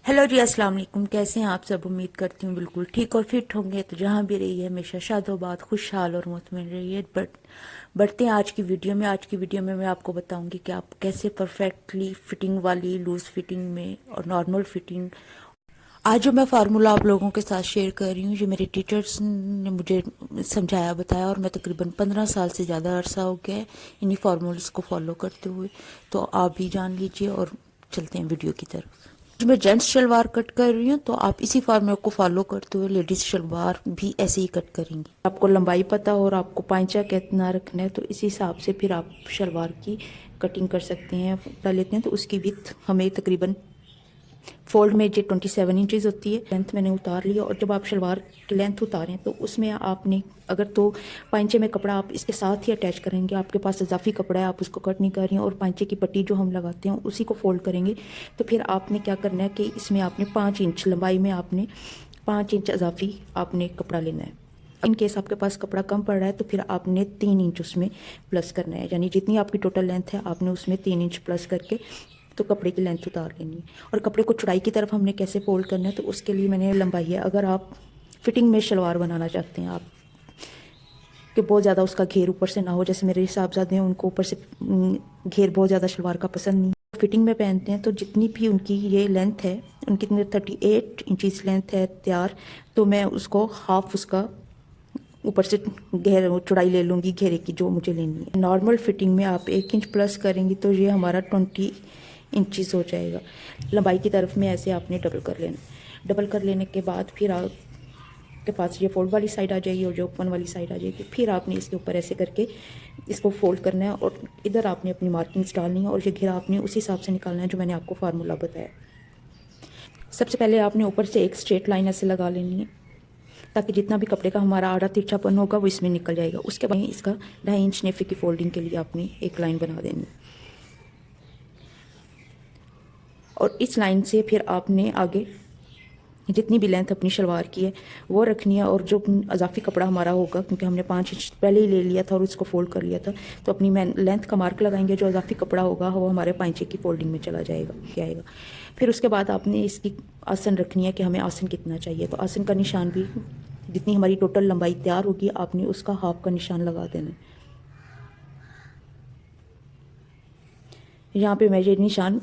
Hello जी, अस्सलाम वालेकुम। कैसे हैं आप सब? उम्मीद करती हूँ बिल्कुल ठीक और फिट होंगे। तो जहाँ भी रहिए हमेशा शादोबाद खुशहाल और मुतमईन रहिए। बढ़ते हैं आज की वीडियो में मैं आपको बताऊंगी कि आप कैसे परफेक्टली फिटिंग वाली लूज फिटिंग में और नॉर्मल फिटिंग। आज जो मैं फार्मूला आप लोगों के साथ शेयर कर रही हूँ, जो मेरे टीचर्स ने मुझे समझाया बताया, और मैं तकरीबन 15 साल से ज़्यादा अरसा हो गया है इन्हीं फार्मूल्स को फॉलो करते हुए। तो आप भी जान लीजिए और चलते हैं वीडियो की तरफ। जो मैं जेंट्स शलवार कट कर रही हूँ, तो आप इसी फार्मूला को फॉलो करते हुए लेडीज शलवार भी ऐसे ही कट करेंगी। आपको लंबाई पता हो और आपको पांचा कितना रखना है, तो इस हिसाब से फिर आप शलवार की कटिंग कर सकते हैं। पता लेते हैं तो उसकी विड्थ हमें तकरीबन फोल्ड में जो 27 इंचेस होती है, लेंथ मैंने उतार लिया। और जब आप शलवार की लेंथ उतारें तो उसमें आपने अगर तो पांचे में कपड़ा आप इसके साथ ही अटैच करेंगे, आपके पास इजाफी कपड़ा है, आप उसको कट नहीं कर रही हैं और पांचे की पट्टी जो हम लगाते हैं उसी को फोल्ड करेंगे, तो फिर आपने क्या करना है कि इसमें आपने 5 इंच लंबाई में आपने 5 इंच इजाफी आपने कपड़ा लेना है। इन केस आपके पास कपड़ा कम पड़ रहा है तो फिर आपने 3 इंच उसमें प्लस करना है, यानी जितनी आपकी टोटल लेंथ है आपने उसमें 3 इंच प्लस करके तो कपड़े की लेंथ उतार लेनी है। और कपड़े को चौड़ाई की तरफ हमने कैसे फोल्ड करना है, तो उसके लिए मैंने लंबाई है, अगर आप फिटिंग में शलवार बनाना चाहते हैं आप कि बहुत ज़्यादा उसका घेर ऊपर से ना हो, जैसे मेरे साहबजादे हैं उनको ऊपर से घेर बहुत ज़्यादा शलवार का पसंद नहीं। फिटिंग में पहनते हैं तो जितनी भी उनकी ये लेंथ है, उनकी 38 इंचज़ लेंथ है तैयार, तो मैं उसको हाफ उसका ऊपर से घेर चौड़ाई ले लूँगी घेरे की जो मुझे लेनी है। नॉर्मल फिटिंग में आप 1 इंच प्लस करेंगी तो ये हमारा 20 इंचज़ हो जाएगा। लंबाई की तरफ में ऐसे आपने डबल कर लेना। डबल कर लेने के बाद फिर आपके पास ये फोल्ड वाली साइड आ जाएगी और जो ओपन वाली साइड आ जाएगी। फिर आपने इसके ऊपर ऐसे करके इसको फोल्ड करना है और इधर आपने अपनी मार्किंग्स डालनी है और ये घेरा आपने उसी हिसाब से निकालना है जो मैंने आपको फार्मूला बताया। सबसे पहले आपने ऊपर से एक स्ट्रेट लाइन ऐसे लगा लेनी है ताकि जितना भी कपड़े का हमारा आड़ा तिरछापन होगा वो इसमें निकल जाएगा। उसके बाद इसका 2.5 इंच नेफे की फोल्डिंग के लिए आपने एक लाइन बना देनी और इस लाइन से फिर आपने आगे जितनी भी लेंथ अपनी शलवार की है वो रखनी है। और जो अजाफी कपड़ा हमारा होगा, क्योंकि हमने 5 इंच पहले ही ले लिया था और उसको फोल्ड कर लिया था, तो अपनी लेंथ का मार्क लगाएंगे। जो अजाफी कपड़ा होगा वो हमारे पांचे की फोल्डिंग में चला जाएगा क्या आएगा। फिर उसके बाद आपने इसकी आसन रखनी है कि हमें आसन कितना चाहिए, तो आसन का निशान भी जितनी हमारी टोटल लंबाई तैयार होगी आपने उसका हाफ का निशान लगा देना है। यहाँ पे मैं ये निशान,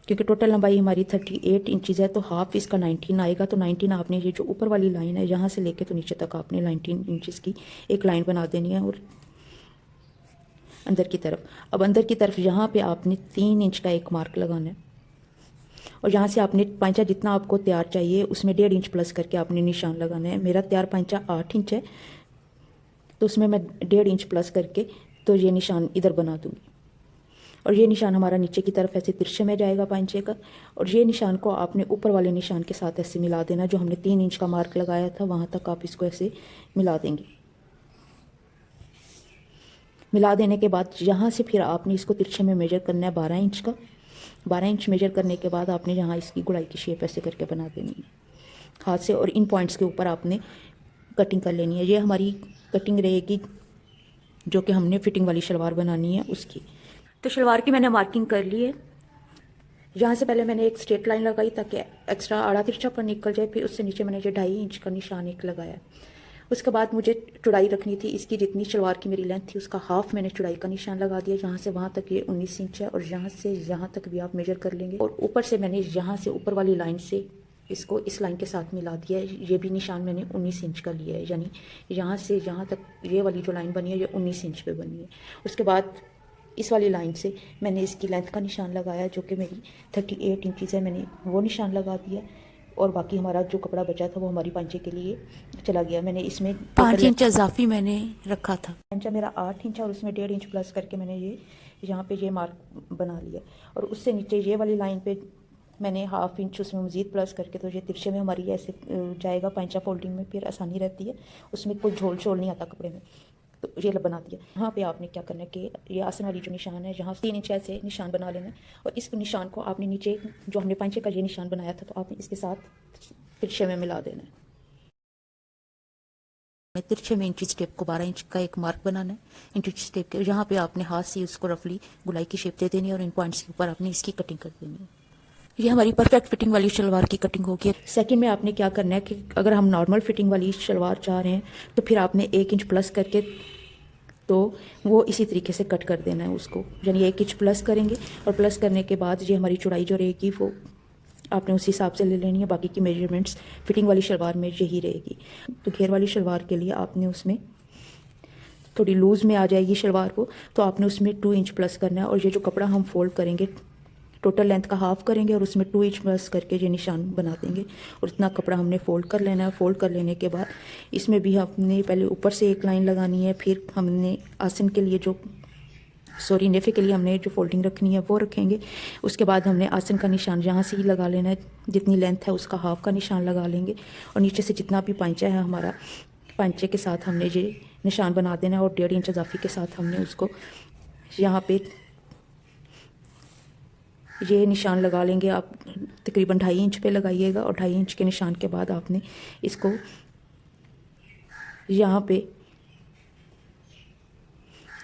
क्योंकि टोटल लंबाई हमारी 38 इंचज़ है तो हाफ इसका 19 आएगा, तो 19 आपने ये जो ऊपर वाली लाइन है यहाँ से लेके तो नीचे तक आपने 19 इंचज़ की एक लाइन बना देनी है। और अंदर की तरफ, अब अंदर की तरफ यहाँ पे आपने 3 इंच का एक मार्क लगाना है और यहाँ से आपने पांचा जितना आपको तैयार चाहिए उसमें 1.5 इंच प्लस करके आपने निशान लगाना है। मेरा तैयार पांचा 8 इंच है तो उसमें मैं 1.5 इंच प्लस करके तो ये निशान इधर बना दूँगी और ये निशान हमारा नीचे की तरफ ऐसे तिरछे में जाएगा पांचे का। और ये निशान को आपने ऊपर वाले निशान के साथ ऐसे मिला देना, जो हमने 3 इंच का मार्क लगाया था वहाँ तक आप इसको ऐसे मिला देंगे। मिला देने के बाद यहाँ से फिर आपने इसको तिरछे में मेजर करना है 12 इंच का। 12 इंच मेजर करने के बाद आपने यहाँ इसकी गुड़ाई की शेप ऐसे करके बना देनी है हाथ से और इन पॉइंट्स के ऊपर आपने कटिंग कर लेनी है। ये हमारी कटिंग रहेगी जो कि हमने फिटिंग वाली शलवार बनानी है उसकी। तो शलवार की मैंने मार्किंग कर ली है। यहाँ से पहले मैंने एक स्ट्रेट लाइन लगाई ताकि एक्स्ट्रा आड़ा तिरछा पर निकल जाए, फिर उससे नीचे मैंने जो 2.5 इंच का निशान एक लगाया। उसके बाद मुझे चौड़ाई रखनी थी इसकी, जितनी शलवार की मेरी लेंथ थी उसका हाफ मैंने चौड़ाई का निशान लगा दिया। यहाँ से वहाँ तक ये 19 इंच है और यहाँ से यहाँ तक भी आप मेजर कर लेंगे। और ऊपर से मैंने यहाँ से ऊपर वाली लाइन से इसको इस लाइन के साथ मिला दिया है। ये भी निशान मैंने 19 इंच का लिया है, यानी यहाँ से यहाँ तक ये वाली जो लाइन बनी है ये 19 इंच पे बनी है। उसके बाद इस वाली लाइन से मैंने इसकी लेंथ का निशान लगाया जो कि मेरी 38 इंचज़ है, मैंने वो निशान लगा दिया। और बाकी हमारा जो कपड़ा बचा था वो हमारी पांचे के लिए चला गया। मैंने इसमें 5 इंच इजाफी मैंने रखा था। पांचा मेरा 8 इंच है और उसमें 1.5 इंच प्लस करके मैंने ये यहाँ पे ये मार्क बना लिया। और उससे नीचे ये वाली लाइन पे मैंने हाफ इंच उसमें मज़ीद प्लस करके तो ये तिरछे में हमारी ऐसे जाएगा पांचा फोल्डिंग में, फिर आसानी रहती है, उसमें कोई झोल झोल नहीं आता कपड़े में। तो ये बना दिया। यहाँ पे आपने क्या करना है कि ये आसन वाली जो निशान है यहाँ 3 इंच ऐसे निशान बना लेना है और इस निशान को आपने नीचे जो हमने पांचे का ये निशान बनाया था तो आपने इसके साथ तिरछे में मिला देना है। तिरछे में इंची टेप को 12 इंच का एक मार्क बनाना है। इंची टेप के यहाँ पे आपने हाथ से उसको रफली गुलाई की शेप दे देनी है और इन पॉइंट्स के ऊपर आपने इसकी कटिंग कर देनी है। ये हमारी परफेक्ट फिटिंग वाली शलवार की कटिंग होगी। सेकंड में आपने क्या करना है कि अगर हम नॉर्मल फिटिंग वाली शलवार चाह रहे हैं तो फिर आपने 1 इंच प्लस करके तो वो इसी तरीके से कट कर देना है उसको, यानी 1 इंच प्लस करेंगे और प्लस करने के बाद ये हमारी चौड़ाई जो रहेगी वो आपने उस हिसाब से ले लेनी है। बाकी की मेजरमेंट्स फिटिंग वाली शलवार में यही रहेगी। तो घेर वाली शलवार के लिए आपने उसमें थोड़ी लूज़ में आ जाएगी शलवार को, तो आपने उसमें 2 इंच प्लस करना है। और ये जो कपड़ा हम फोल्ड करेंगे टोटल लेंथ का हाफ करेंगे और उसमें 2 इंच प्लस करके ये निशान बना देंगे और इतना कपड़ा हमने फोल्ड कर लेना है। फोल्ड कर लेने के बाद इसमें भी हमने पहले ऊपर से एक लाइन लगानी है, फिर हमने आसन के लिए नेफे के लिए हमने जो फोल्डिंग रखनी है वो रखेंगे। उसके बाद हमने आसन का निशान यहाँ से ही लगा लेना है, जितनी लेंथ है उसका हाफ का निशान लगा लेंगे और नीचे से जितना भी पांचा है हमारा, पांचे के साथ हमने ये निशान बना देना है और 1.5 इंच इजाफी के साथ हमने उसको यहाँ पे ये निशान लगा लेंगे। आप तकरीबन 2.5 इंच पे लगाइएगा और 2.5 इंच के निशान के बाद आपने इसको यहाँ पे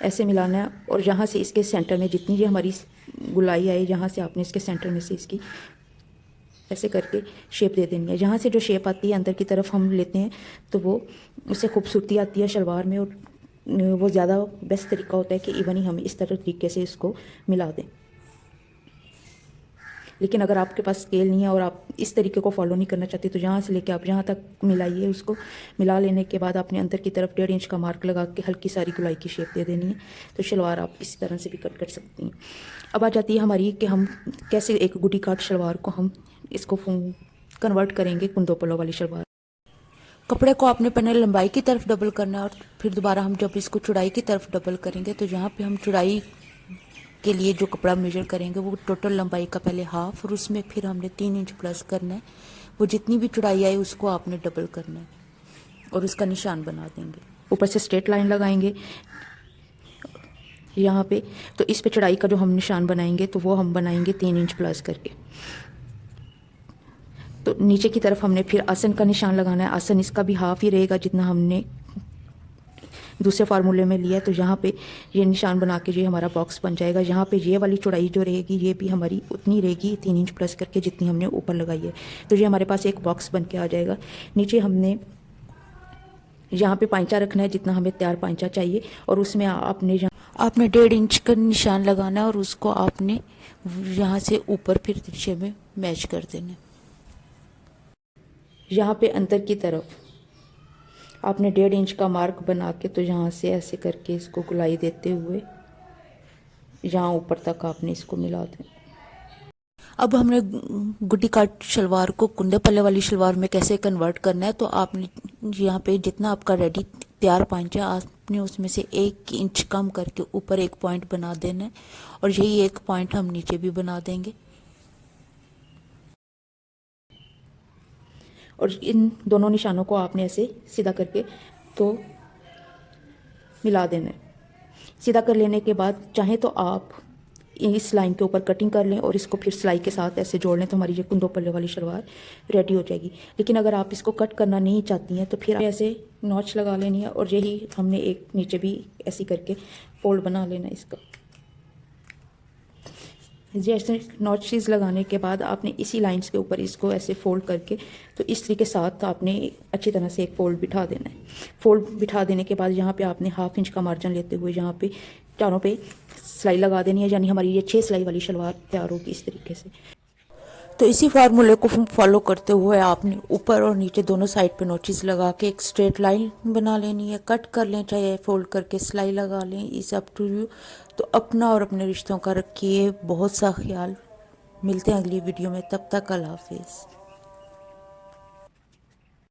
ऐसे मिलाना है और यहाँ से इसके सेंटर में जितनी ये हमारी गुलाई आई, यहाँ से आपने इसके सेंटर में से इसकी ऐसे करके शेप दे देनी है। यहाँ से जो शेप आती है अंदर की तरफ हम लेते हैं तो वो उससे खूबसूरती आती है शलवार में और वो ज़्यादा बेस्ट तरीका होता है कि इवन ही हम इस तरह तरीके से इसको मिला दें। लेकिन अगर आपके पास स्केल नहीं है और आप इस तरीके को फॉलो नहीं करना चाहते तो यहाँ से लेके आप यहाँ तक मिलाइए। उसको मिला लेने के बाद आपने अंदर की तरफ 1.5 इंच का मार्क लगा के हल्की सारी गुलाई की शेप दे देनी है। तो शलवार आप इसी तरह से भी कट कर सकती हैं। अब आ जाती है हमारी कि हम कैसे एक गुडी काट शलवार को हम इसको कन्वर्ट करेंगे कुंदो पल्लो वाली शलवार। कपड़े को आपने पहले लंबाई की तरफ डबल करना है और फिर दोबारा हम जब इसको चौड़ाई की तरफ डबल करेंगे तो यहाँ पे हम चौड़ाई के लिए जो कपड़ा मेजर करेंगे वो टोटल लंबाई का पहले हाफ और उसमें फिर हमने 3 इंच प्लस करना है। वो जितनी भी चौड़ाई आई उसको आपने डबल करना है और उसका निशान बना देंगे। ऊपर से स्ट्रेट लाइन लगाएंगे यहाँ पे, तो इस पे चौड़ाई का जो हम निशान बनाएंगे तो वो हम बनाएंगे 3 इंच प्लस करके। तो नीचे की तरफ हमने फिर आसन का निशान लगाना है। आसन इसका भी हाफ ही रहेगा जितना हमने दूसरे फार्मूले में लिया है। तो यहाँ पे ये निशान बना के ये हमारा बॉक्स बन जाएगा। यहाँ पे ये वाली चौड़ाई जो रहेगी ये भी हमारी उतनी रहेगी 3 इंच प्लस करके जितनी हमने ऊपर लगाई है। तो ये हमारे पास एक बॉक्स बन के आ जाएगा। नीचे हमने यहाँ पे पांचा रखना है जितना हमें तैयार पांचा चाहिए और उसमें आपने 1.5 इंच का निशान लगाना है और उसको आपने यहाँ से ऊपर फिर तिरछे में मैच कर देना। यहाँ पे अंदर की तरफ आपने 1.5 इंच का मार्क बना के तो यहाँ से ऐसे करके इसको गुलाई देते हुए यहाँ ऊपर तक आपने इसको मिला दें। अब हमने गुड्डी काट शलवार को कुंदे पल्ले वाली शलवार में कैसे कन्वर्ट करना है। तो आपने यहाँ पे जितना आपका रेडी तैयार पांचा आपने उसमें से 1 इंच कम करके ऊपर एक पॉइंट बना देना है और यही एक पॉइंट हम नीचे भी बना देंगे और इन दोनों निशानों को आपने ऐसे सीधा करके तो मिला देना है। सीधा कर लेने के बाद चाहे तो आप इस लाइन के ऊपर कटिंग कर लें और इसको फिर सिलाई के साथ ऐसे जोड़ लें तो हमारी ये कुंदो पल्ले वाली शलवार रेडी हो जाएगी। लेकिन अगर आप इसको कट करना नहीं चाहती हैं तो फिर ऐसे नॉच लगा लेनी है और यही हमने एक नीचे भी ऐसी करके फोल्ड बना लेना है इसका। जैसे नॉचेस लगाने के बाद आपने इसी लाइंस के ऊपर इसको ऐसे फोल्ड करके तो इस तरीके के साथ आपने अच्छी तरह से एक फोल्ड बिठा देना है। फोल्ड बिठा देने के बाद यहाँ पे आपने 1/2 इंच का मार्जिन लेते हुए यहाँ पे चारों पे सिलाई लगा देनी है, यानी हमारी ये 6 सिलाई वाली शलवार तैयार होगी इस तरीके से। तो इसी फार्मूले को फॉलो करते हुए आपने ऊपर और नीचे दोनों साइड पे नोचेस लगा के एक स्ट्रेट लाइन बना लेनी है। कट कर लें चाहे फोल्ड करके सिलाई लगा लें, इस अप टू यू। तो अपना और अपने रिश्तों का रखिए बहुत सा ख्याल। मिलते हैं अगली वीडियो में, तब तक अल्लाह हाफिज़।